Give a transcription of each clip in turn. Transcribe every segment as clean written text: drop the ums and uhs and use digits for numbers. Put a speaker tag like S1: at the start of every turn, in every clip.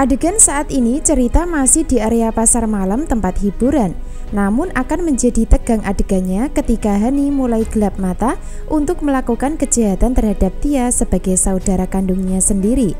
S1: Adegan saat ini cerita masih di area pasar malam tempat hiburan. Namun akan menjadi tegang adegannya ketika Hani mulai gelap mata untuk melakukan kejahatan terhadap Tias sebagai saudara kandungnya sendiri.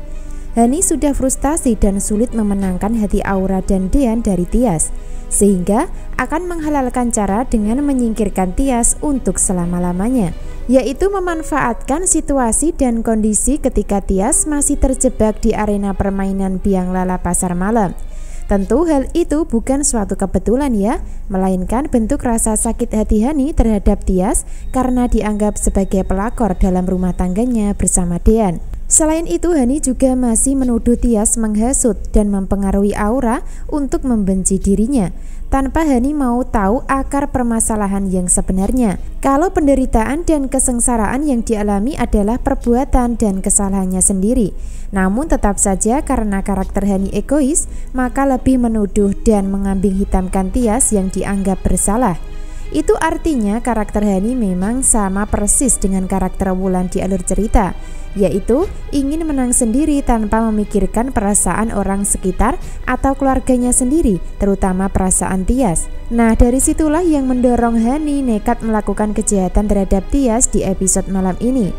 S1: Hani sudah frustasi dan sulit memenangkan hati Aura dan Dean dari Tias, sehingga akan menghalalkan cara dengan menyingkirkan Tias untuk selama-lamanya, yaitu memanfaatkan situasi dan kondisi ketika Tias masih terjebak di arena permainan biang lala pasar malam. Tentu hal itu bukan suatu kebetulan ya, melainkan bentuk rasa sakit hati Hani terhadap Tias karena dianggap sebagai pelakor dalam rumah tangganya bersama Dean. Selain itu, Hani juga masih menuduh Tias menghasut dan mempengaruhi Aura untuk membenci dirinya, tanpa Hani mau tahu akar permasalahan yang sebenarnya. Kalau penderitaan dan kesengsaraan yang dialami adalah perbuatan dan kesalahannya sendiri, namun tetap saja karena karakter Hani egois, maka lebih menuduh dan mengambing hitamkan Tias yang dianggap bersalah. Itu artinya karakter Hani memang sama persis dengan karakter Wulan di alur cerita, yaitu ingin menang sendiri tanpa memikirkan perasaan orang sekitar atau keluarganya sendiri, terutama perasaan Tias. Nah, dari situlah yang mendorong Hani nekat melakukan kejahatan terhadap Tias di episode malam ini.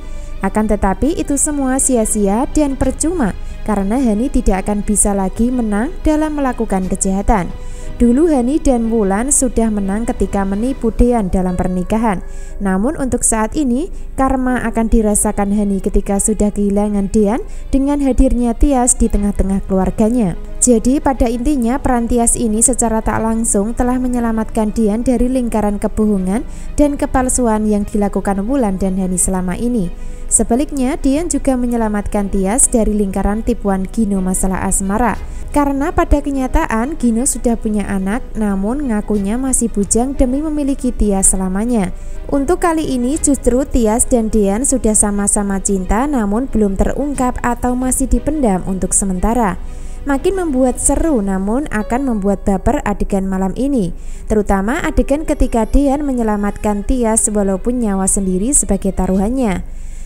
S1: Akan tetapi itu semua sia-sia dan percuma karena Hani tidak akan bisa lagi menang dalam melakukan kejahatan. Dulu Hani dan Wulan sudah menang ketika menipu Dean dalam pernikahan. Namun untuk saat ini, karma akan dirasakan Hani ketika sudah kehilangan Dean dengan hadirnya Tias di tengah-tengah keluarganya. Jadi pada intinya peran Tias ini secara tak langsung telah menyelamatkan Dean dari lingkaran kebohongan dan kepalsuan yang dilakukan Wulan dan Hani selama ini. Sebaliknya, Dean juga menyelamatkan Tias dari lingkaran tipuan Gino masalah asmara. Karena pada kenyataan Gino sudah punya anak, namun ngakunya masih bujang demi memiliki Tias selamanya. Untuk kali ini justru Tias dan Dean sudah sama-sama cinta namun belum terungkap atau masih dipendam untuk sementara. Makin membuat seru namun akan membuat baper adegan malam ini, terutama adegan ketika Dean menyelamatkan Tias walaupun nyawa sendiri sebagai taruhannya.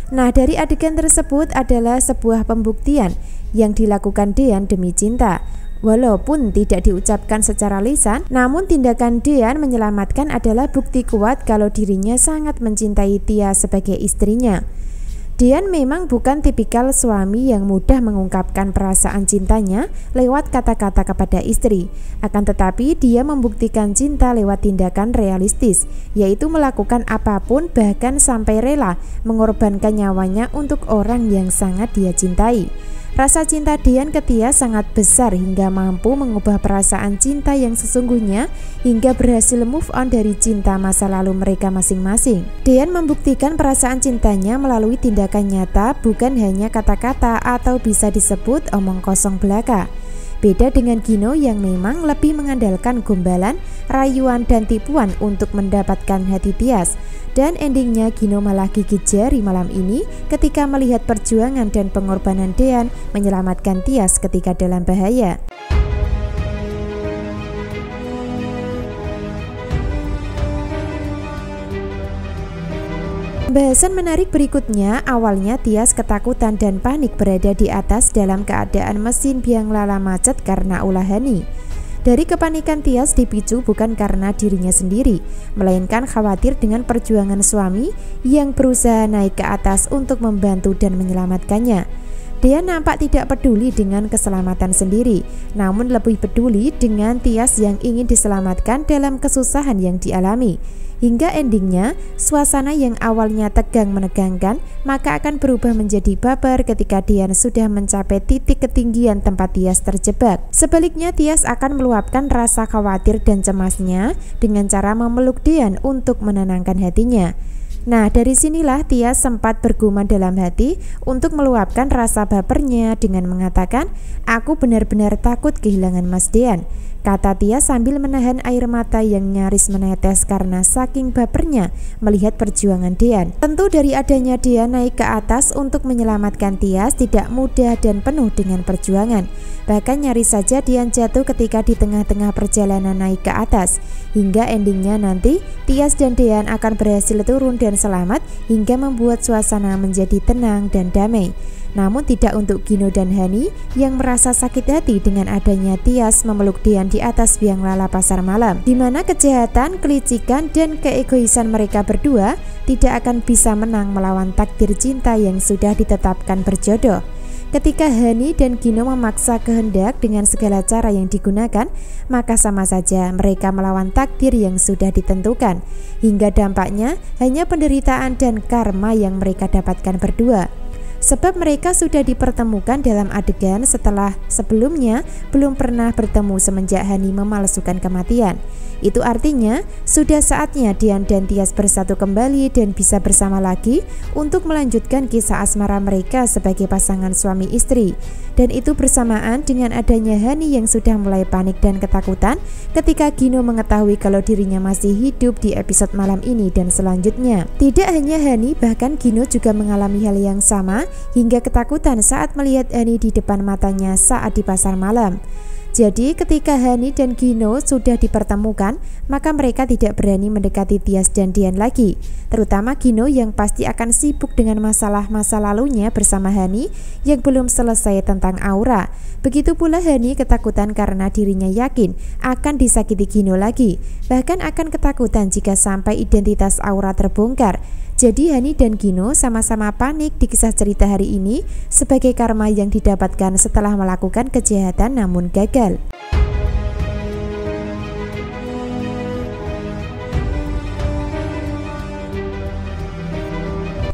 S1: Nah, dari adegan tersebut adalah sebuah pembuktian yang dilakukan Dean demi cinta. Walaupun tidak diucapkan secara lisan, namun tindakan Dean menyelamatkan adalah bukti kuat kalau dirinya sangat mencintai Tias sebagai istrinya. Dean memang bukan tipikal suami yang mudah mengungkapkan perasaan cintanya lewat kata-kata kepada istri. Akan tetapi dia membuktikan cinta lewat tindakan realistis, yaitu melakukan apapun bahkan sampai rela mengorbankan nyawanya untuk orang yang sangat dia cintai. Rasa cinta Dean ke Tias sangat besar hingga mampu mengubah perasaan cinta yang sesungguhnya hingga berhasil move on dari cinta masa lalu mereka masing-masing. Dean membuktikan perasaan cintanya melalui tindakan nyata, bukan hanya kata-kata atau bisa disebut omong kosong belaka. Beda dengan Gino yang memang lebih mengandalkan gombalan, rayuan, dan tipuan untuk mendapatkan hati Tias. Dan endingnya Gino malah gigit jari malam ini ketika melihat perjuangan dan pengorbanan Dean menyelamatkan Tias ketika dalam bahaya. Bahasan menarik berikutnya, awalnya Tias ketakutan dan panik berada di atas dalam keadaan mesin biang lala macet karena ulah Hani. Dari kepanikan Tias dipicu bukan karena dirinya sendiri, melainkan khawatir dengan perjuangan suami yang berusaha naik ke atas untuk membantu dan menyelamatkannya. Dia nampak tidak peduli dengan keselamatan sendiri, namun lebih peduli dengan Tias yang ingin diselamatkan dalam kesusahan yang dialami. Hingga endingnya, suasana yang awalnya tegang menegangkan, maka akan berubah menjadi baper ketika Dean sudah mencapai titik ketinggian tempat Tias terjebak. Sebaliknya, Tias akan meluapkan rasa khawatir dan cemasnya dengan cara memeluk Dean untuk menenangkan hatinya. Nah, dari sinilah Tias sempat bergumam dalam hati untuk meluapkan rasa bapernya dengan mengatakan, "Aku benar-benar takut kehilangan Mas Dean," kata Tias sambil menahan air mata yang nyaris menetes karena saking bapernya melihat perjuangan Dean. Tentu dari adanya Dean naik ke atas untuk menyelamatkan Tias tidak mudah dan penuh dengan perjuangan. Bahkan nyaris saja Dean jatuh ketika di tengah-tengah perjalanan naik ke atas. Hingga endingnya nanti Tias dan Dean akan berhasil turun dan selamat hingga membuat suasana menjadi tenang dan damai. namun tidak untuk Gino dan Hani yang merasa sakit hati dengan adanya Tias memeluk Dian di atas biang lala pasar malam, di mana kejahatan, kelicikan, dan keegoisan mereka berdua tidak akan bisa menang melawan takdir cinta yang sudah ditetapkan berjodoh. Ketika Hani dan Gino memaksa kehendak dengan segala cara yang digunakan, maka sama saja mereka melawan takdir yang sudah ditentukan, hingga dampaknya hanya penderitaan dan karma yang mereka dapatkan berdua. Sebab mereka sudah dipertemukan dalam adegan setelah sebelumnya belum pernah bertemu semenjak Hani memalsukan kematian. Itu artinya sudah saatnya Dian dan Tias bersatu kembali dan bisa bersama lagi untuk melanjutkan kisah asmara mereka sebagai pasangan suami istri. Dan itu bersamaan dengan adanya Hani yang sudah mulai panik dan ketakutan ketika Gino mengetahui kalau dirinya masih hidup di episode malam ini dan selanjutnya. Tidak hanya Hani, bahkan Gino juga mengalami hal yang sama, hingga ketakutan saat melihat Hani di depan matanya saat di pasar malam. Jadi ketika Hani dan Gino sudah dipertemukan, maka mereka tidak berani mendekati Tias dan Dian lagi, terutama Gino yang pasti akan sibuk dengan masalah masa lalunya bersama Hani yang belum selesai tentang Aura. Begitu pula Hani ketakutan karena dirinya yakin akan disakiti Gino lagi, bahkan akan ketakutan jika sampai identitas Aura terbongkar. Jadi Hani dan Gino sama-sama panik di kisah cerita hari ini sebagai karma yang didapatkan setelah melakukan kejahatan namun gagal.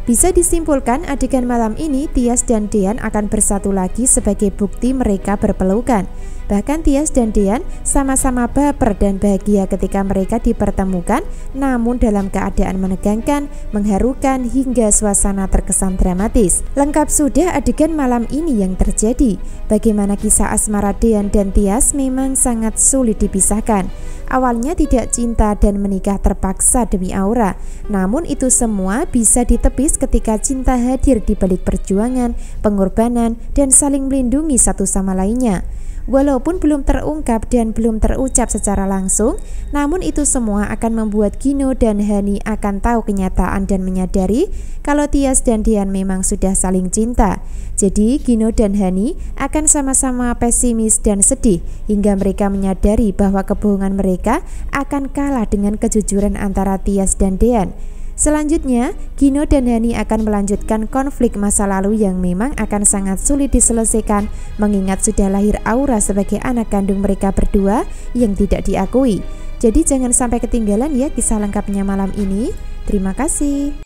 S1: Bisa disimpulkan adegan malam ini Tias dan Dian akan bersatu lagi sebagai bukti mereka berpelukan. Bahkan Tias dan Dian sama-sama baper dan bahagia ketika mereka dipertemukan, namun dalam keadaan menegangkan, mengharukan, hingga suasana terkesan dramatis. Lengkap sudah adegan malam ini yang terjadi. Bagaimana kisah asmara Dian dan Tias memang sangat sulit dipisahkan. Awalnya tidak cinta dan menikah terpaksa demi Aura, namun itu semua bisa ditepis ketika cinta hadir di balik perjuangan, pengorbanan, dan saling melindungi satu sama lainnya. Walaupun belum terungkap dan belum terucap secara langsung, namun itu semua akan membuat Gino dan Hani akan tahu kenyataan dan menyadari kalau Tias dan Dian memang sudah saling cinta. Jadi Gino dan Hani akan sama-sama pesimis dan sedih hingga mereka menyadari bahwa kebohongan mereka akan kalah dengan kejujuran antara Tias dan Dian. Selanjutnya, Gino dan Hani akan melanjutkan konflik masa lalu yang memang akan sangat sulit diselesaikan mengingat sudah lahir Aura sebagai anak kandung mereka berdua yang tidak diakui. Jadi jangan sampai ketinggalan ya kisah lengkapnya malam ini. Terima kasih.